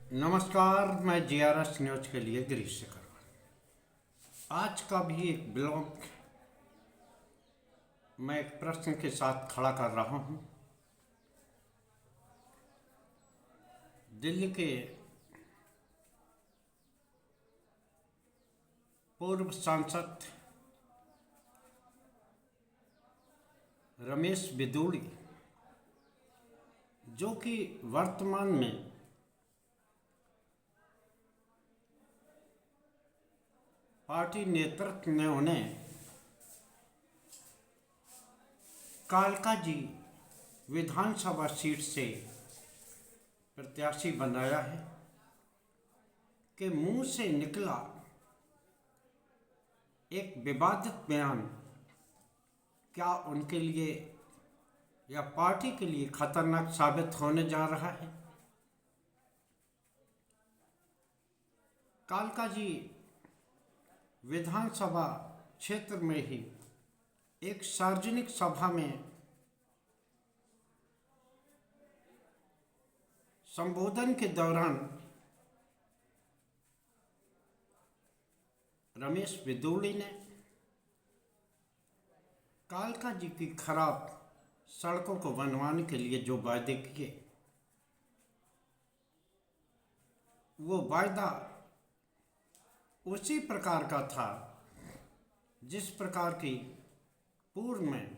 नमस्कार, मैं GRS news के लिए गिरीश शेखर। आज का भी एक ब्लॉग मैं एक प्रश्न के साथ खड़ा कर रहा हूं। दिल्ली के पूर्व सांसद रमेश बिदूड़ी, जो कि वर्तमान में पार्टी नेतृत्व ने उन्हें कालका जी विधानसभा सीट से प्रत्याशी बनाया है, के मुंह से निकला एक विवादित बयान क्या उनके लिए या पार्टी के लिए खतरनाक साबित होने जा रहा है। कालका जी विधानसभा क्षेत्र में ही एक सार्वजनिक सभा में संबोधन के दौरान रमेश बिदूड़ी ने कालका जी की खराब सड़कों को बनवाने के लिए जो वायदे किए, वो वायदा उसी प्रकार का था जिस प्रकार की पूर्व में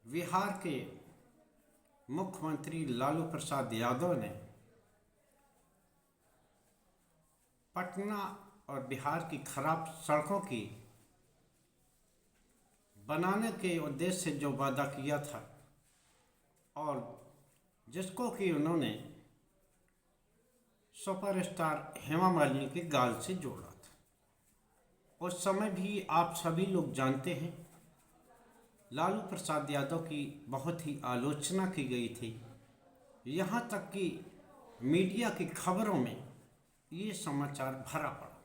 बिहार के मुख्यमंत्री लालू प्रसाद यादव ने पटना और बिहार की खराब सड़कों की बनाने के उद्देश्य से जो वादा किया था और जिसको कि उन्होंने सुपरस्टार हेमा मालिनी के गाल से जोड़ा था। उस समय भी आप सभी लोग जानते हैं, लालू प्रसाद यादव की बहुत ही आलोचना की गई थी। यहाँ तक कि मीडिया की खबरों में ये समाचार भरा पड़ा।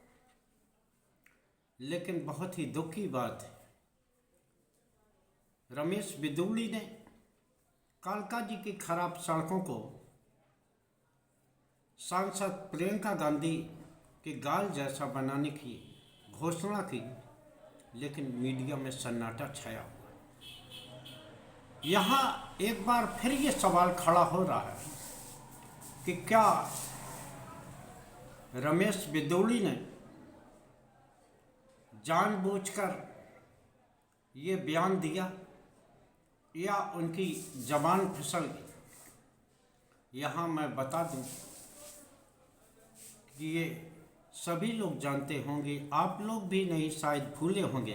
लेकिन बहुत ही दुख की बात है, रमेश बिदूड़ी ने कालका जी की खराब सड़कों को सांसद प्रियंका गांधी के गाल जैसा बनाने की घोषणा की, लेकिन मीडिया में सन्नाटा छाया हुआ। यहाँ एक बार फिर ये सवाल खड़ा हो रहा है कि क्या रमेश बिदूड़ी ने जानबूझकर ये बयान दिया या उनकी जबान फिसल गई। यहाँ मैं बता दूं कि ये सभी लोग जानते होंगे, आप लोग भी नहीं शायद भूले होंगे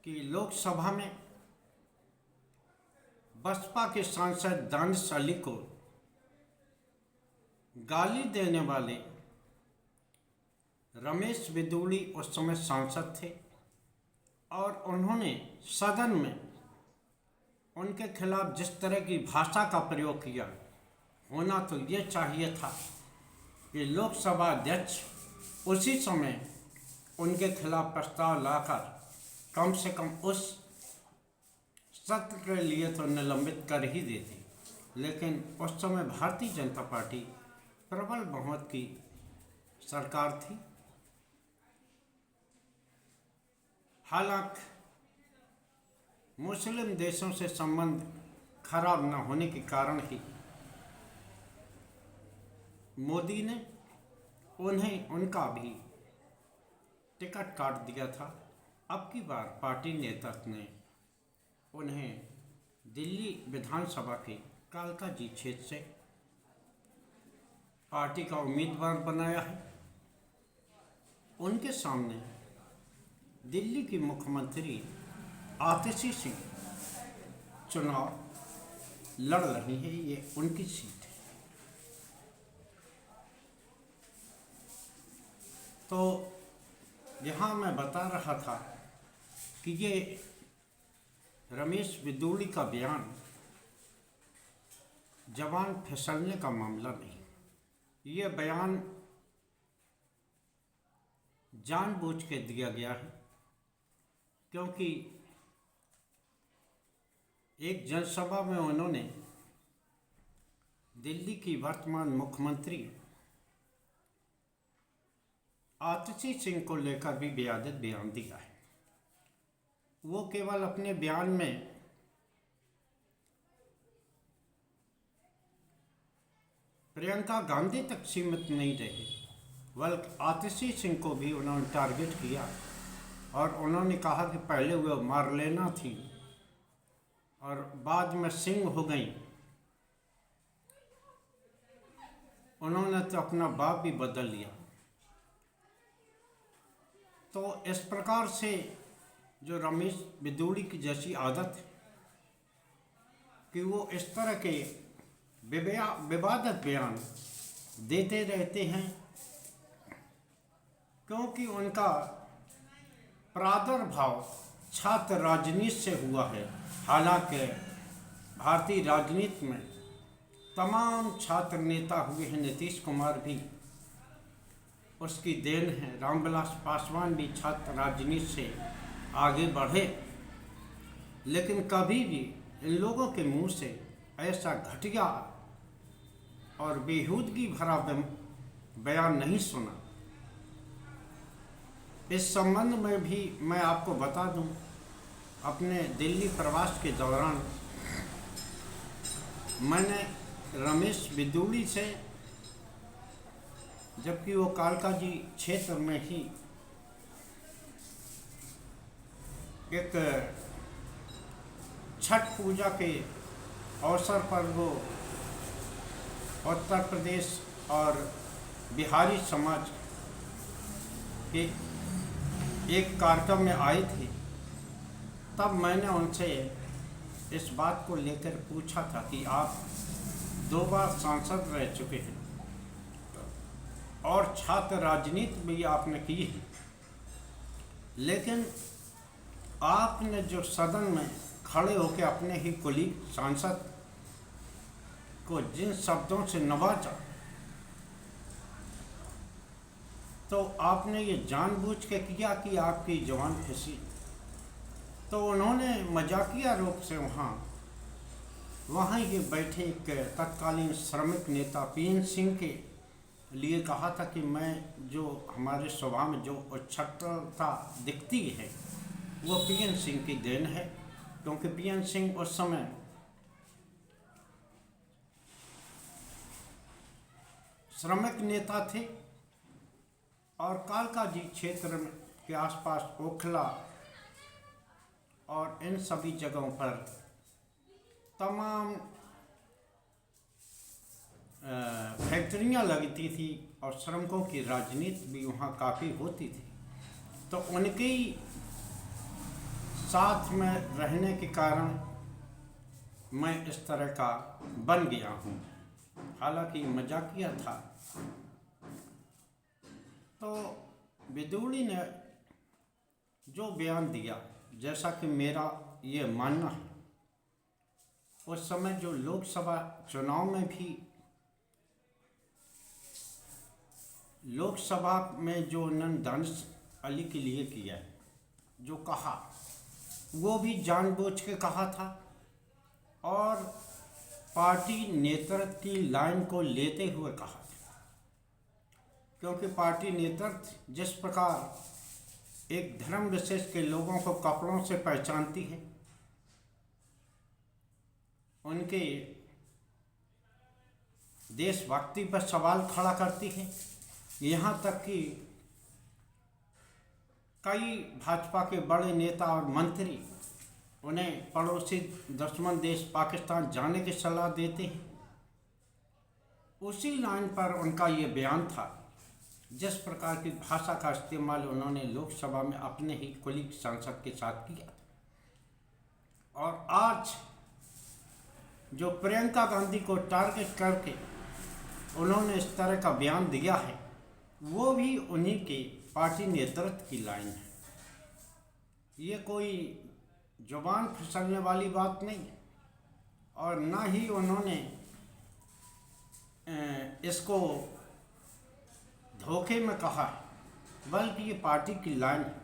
कि लोकसभा में बसपा के सांसद दानिश अली को गाली देने वाले रमेश बिदूड़ी उस समय सांसद थे और उन्होंने सदन में उनके खिलाफ जिस तरह की भाषा का प्रयोग किया, होना तो ये चाहिए था कि लोकसभा अध्यक्ष उसी समय उनके खिलाफ प्रस्ताव लाकर कम से कम उस सत्र के लिए तो निलंबित कर ही देते। लेकिन उस समय भारतीय जनता पार्टी प्रबल बहुमत की सरकार थी। हालांकि मुस्लिम देशों से संबंध खराब न होने के कारण ही मोदी ने उन्हें उनका भी टिकट काट दिया था। अब की बार पार्टी नेतृत्व ने उन्हें दिल्ली विधानसभा के कालका जी क्षेत्र से पार्टी का उम्मीदवार बनाया है। उनके सामने दिल्ली की मुख्यमंत्री आतिशी सिंह चुनाव लड़ रही है, ये उनकी सीट है। तो यहाँ मैं बता रहा था कि ये रमेश बिदूड़ी का बयान जबान फिसलने का मामला नहीं, ये बयान जानबूझ के दिया गया है, क्योंकि एक जनसभा में उन्होंने दिल्ली की वर्तमान मुख्यमंत्री आतिशी सिंह को लेकर भी विवादित बयान दिया है। वो केवल अपने बयान में प्रियंका गांधी तक सीमित नहीं रहे, बल्कि आतिशी सिंह को भी उन्होंने टारगेट किया और उन्होंने कहा कि पहले वो मार्लेना थी और बाद में सिंह हो गई। उन्होंने तो अपना बाप भी बदल लिया। तो इस प्रकार से जो रमेश बिदूड़ी की जैसी आदत है कि वो इस तरह के विवादित बयान देते रहते हैं, क्योंकि उनका प्रादुर्भाव छात्र राजनीति से हुआ है। हालांकि भारतीय राजनीति में तमाम छात्र नेता हुए हैं, नीतीश कुमार भी उसकी देन है, रामविलास पासवान भी छात्र राजनीति से आगे बढ़े, लेकिन कभी भी इन लोगों के मुंह से ऐसा घटिया और बेहूदगी भरा बयान नहीं सुना। इस संबंध में भी मैं आपको बता दूं, अपने दिल्ली प्रवास के दौरान मैंने रमेश बिदूड़ी से, जबकि वो कालका जी क्षेत्र में ही एक छठ पूजा के अवसर पर वो उत्तर प्रदेश और बिहारी समाज के एक कार्यक्रम में आए थे, तब मैंने उनसे इस बात को लेकर पूछा था कि आप 2 बार सांसद रह चुके हैं और छात्र राजनीति भी आपने की है, लेकिन आपने जो सदन में खड़े होकर अपने ही कुलीग सांसद को जिन शब्दों से नवाजा, तो आपने ये जानबूझ के किया कि आपकी जवान फंसी। तो उन्होंने मजाकिया रूप से वहाँ ये बैठे एक तत्कालीन श्रमिक नेता पीएन सिंह के लिए कहा था कि मैं जो हमारे स्वभाव में जो उच्छृंखलता दिखती है वो पीएन सिंह की देन है, क्योंकि पीएन सिंह उस समय श्रमिक नेता थे और कालका जी क्षेत्र के आसपास ओखला और इन सभी जगहों पर तमाम फैक्ट्रियां लगती थी और श्रमिकों की राजनीति भी वहाँ काफ़ी होती थी। तो उनके साथ में रहने के कारण मैं इस तरह का बन गया हूँ, हालांकि मजाकिया था। तो बिदूड़ी ने जो बयान दिया, जैसा कि मेरा ये मानना है, उस समय जो लोकसभा चुनाव में भी लोकसभा में जो उन्होंने दानिश अली के लिए किया है, जो कहा वो भी जानबूझ के कहा था और पार्टी नेतृत्व की लाइन को लेते हुए कहा था, क्योंकि पार्टी नेतृत्व जिस प्रकार एक धर्म विशेष के लोगों को कपड़ों से पहचानती है, उनके देशभक्ति पर सवाल खड़ा करती है, यहाँ तक कि कई भाजपा के बड़े नेता और मंत्री उन्हें पड़ोसी दुश्मन देश पाकिस्तान जाने की सलाह देते हैं। उसी लाइन पर उनका ये बयान था। जिस प्रकार की भाषा का इस्तेमाल उन्होंने लोकसभा में अपने ही कुलीग सांसद के साथ किया था, और आज जो प्रियंका गांधी को टारगेट करके उन्होंने इस तरह का बयान दिया है, वो भी उन्हीं के पार्टी नेतृत्व की लाइन है। ये कोई जुबान फिसलने वाली बात नहीं है और ना ही उन्होंने इसको धोखे में कहा है, बल्कि ये पार्टी की लाइन है।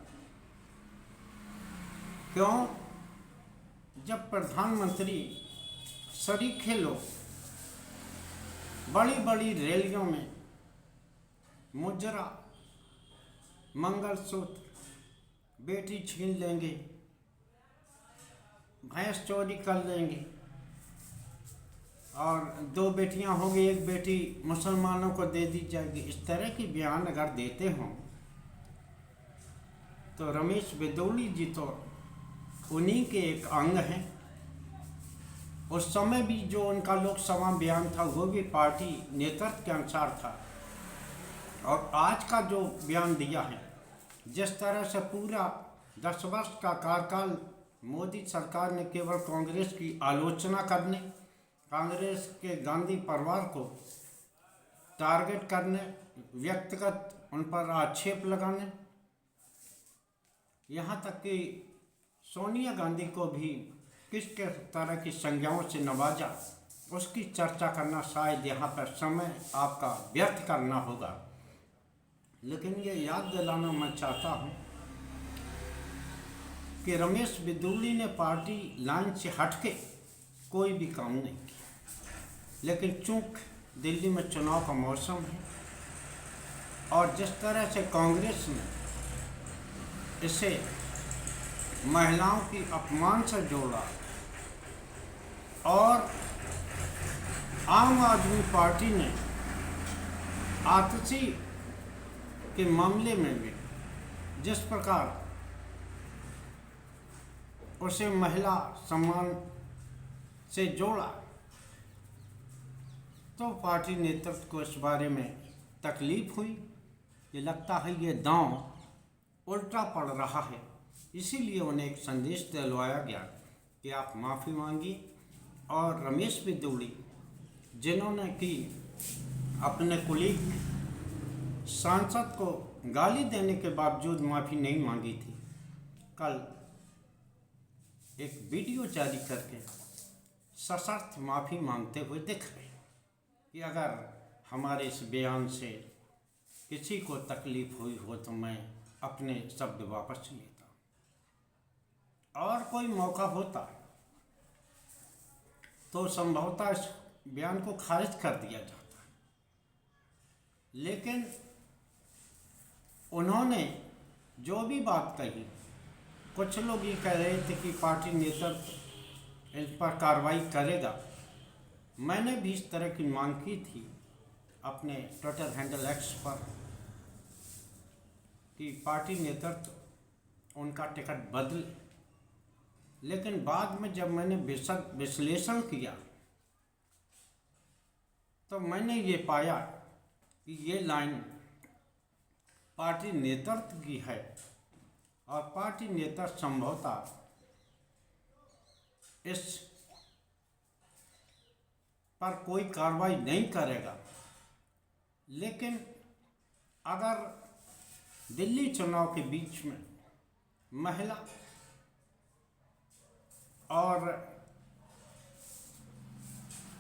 क्यों? जब प्रधानमंत्री सरीखे लोग बड़ी बड़ी रैलियों में मुजरा, मंगलसूत्र, बेटी छीन लेंगे, भैंस चोरी कर लेंगे और 2 बेटियां होंगी, 1 बेटी मुसलमानों को दे दी जाएगी, इस तरह की बयान अगर देते हों तो रमेश बिदौली जी तो उन्हीं के एक अंग हैं। उस समय भी जो उनका लोकसभा बयान था वो भी पार्टी नेतृत्व के अनुसार था, और आज का जो बयान दिया है, जिस तरह से पूरा 10 वर्ष का कार्यकाल मोदी सरकार ने केवल कांग्रेस की आलोचना करने, कांग्रेस के गांधी परिवार को टारगेट करने, व्यक्तिगत उन पर आक्षेप लगाने, यहाँ तक कि सोनिया गांधी को भी किस किस तरह की संज्ञाओं से नवाजा, उसकी चर्चा करना शायद यहाँ पर समय आपका व्यर्थ करना होगा। लेकिन ये याद दिलाना मैं चाहता हूँ कि रमेश बिदौली ने पार्टी लाइन से हटके कोई भी काम नहीं किया, लेकिन चूंकि दिल्ली में चुनाव का मौसम है और जिस तरह से कांग्रेस ने इसे महिलाओं की अपमान से जोड़ा और आम आदमी पार्टी ने आतिशी के मामले में भी जिस प्रकार उसे महिला सम्मान से जोड़ा, तो पार्टी नेतृत्व को इस बारे में तकलीफ हुई। ये लगता है ये दांव उल्टा पड़ रहा है, इसीलिए उन्हें एक संदेश दिलवाया गया कि आप माफ़ी मांगिए। और रमेश बिदौली जिन्होंने कि अपने कुलीग सांसद को गाली देने के बावजूद माफ़ी नहीं मांगी थी, कल एक वीडियो जारी करके सशर्त माफ़ी मांगते हुए दिख रहे कि अगर हमारे इस बयान से किसी को तकलीफ हुई हो तो मैं अपने शब्द वापस लेता हूँ। और कोई मौका होता तो संभवतः इस बयान को खारिज कर दिया जाता, लेकिन उन्होंने जो भी बात कही, कुछ लोग ये कह रहे थे कि पार्टी नेतृत्व इस पर कार्रवाई करेगा। मैंने भी इस तरह की मांग की थी अपने ट्विटर हैंडल एक्स पर कि पार्टी नेतृत्व उनका टिकट बदले, लेकिन बाद में जब मैंने विश्लेषण किया तो मैंने ये पाया कि ये लाइन पार्टी नेतृत्व की है और पार्टी नेतृत्व संभवतः इस पर कोई कार्रवाई नहीं करेगा। लेकिन अगर दिल्ली चुनाव के बीच में महिला और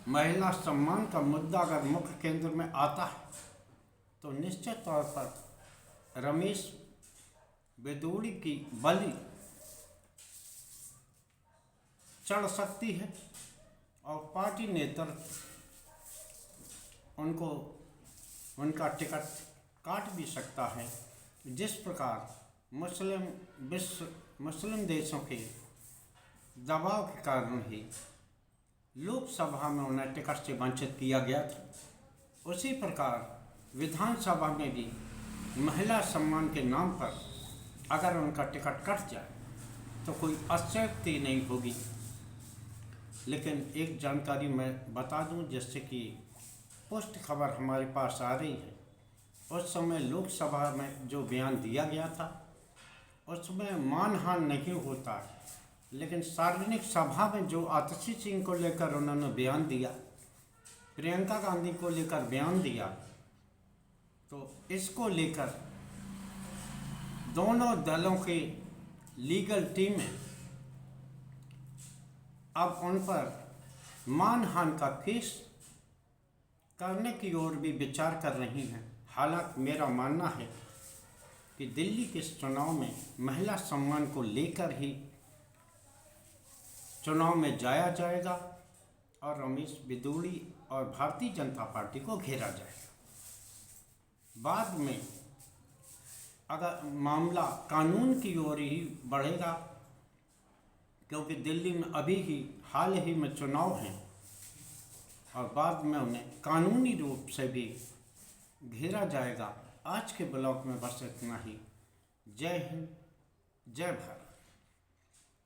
महिला सम्मान का मुद्दा अगर मुख्य केंद्र में आता है तो निश्चित तौर पर रमेश बिदौली की बलि चढ़ सकती है और पार्टी नेतृत्व उनको उनका टिकट काट भी सकता है। जिस प्रकार मुस्लिम देशों के दबाव के कारण ही लोकसभा में उन्हें टिकट से वंचित किया गया था, उसी प्रकार विधानसभा में भी महिला सम्मान के नाम पर अगर उनका टिकट कट जाए तो कोई अतिशयोक्ति नहीं होगी। लेकिन एक जानकारी मैं बता दूं, जिससे कि पुष्ट खबर हमारे पास आ रही है, उस समय लोकसभा में जो बयान दिया गया था उसमें मानहानि नहीं होता है, लेकिन सार्वजनिक सभा में जो आतिशी सिंह को लेकर उन्होंने बयान दिया, प्रियंका गांधी को लेकर बयान दिया, तो इसको लेकर दोनों दलों की लीगल टीमें अब उन पर मानहानि का केस करने की ओर भी विचार कर रही हैं। हालांकि मेरा मानना है कि दिल्ली के चुनाव में महिला सम्मान को लेकर ही चुनाव में जाया जाएगा और रमेश बिदूड़ी और भारतीय जनता पार्टी को घेरा जाएगा। बाद में अगर मामला कानून की ओर ही बढ़ेगा, क्योंकि दिल्ली में अभी ही हाल ही में चुनाव हैं और बाद में उन्हें कानूनी रूप से भी घेरा जाएगा। आज के ब्लॉग में बस इतना ही। जय हिंद, जय भारत।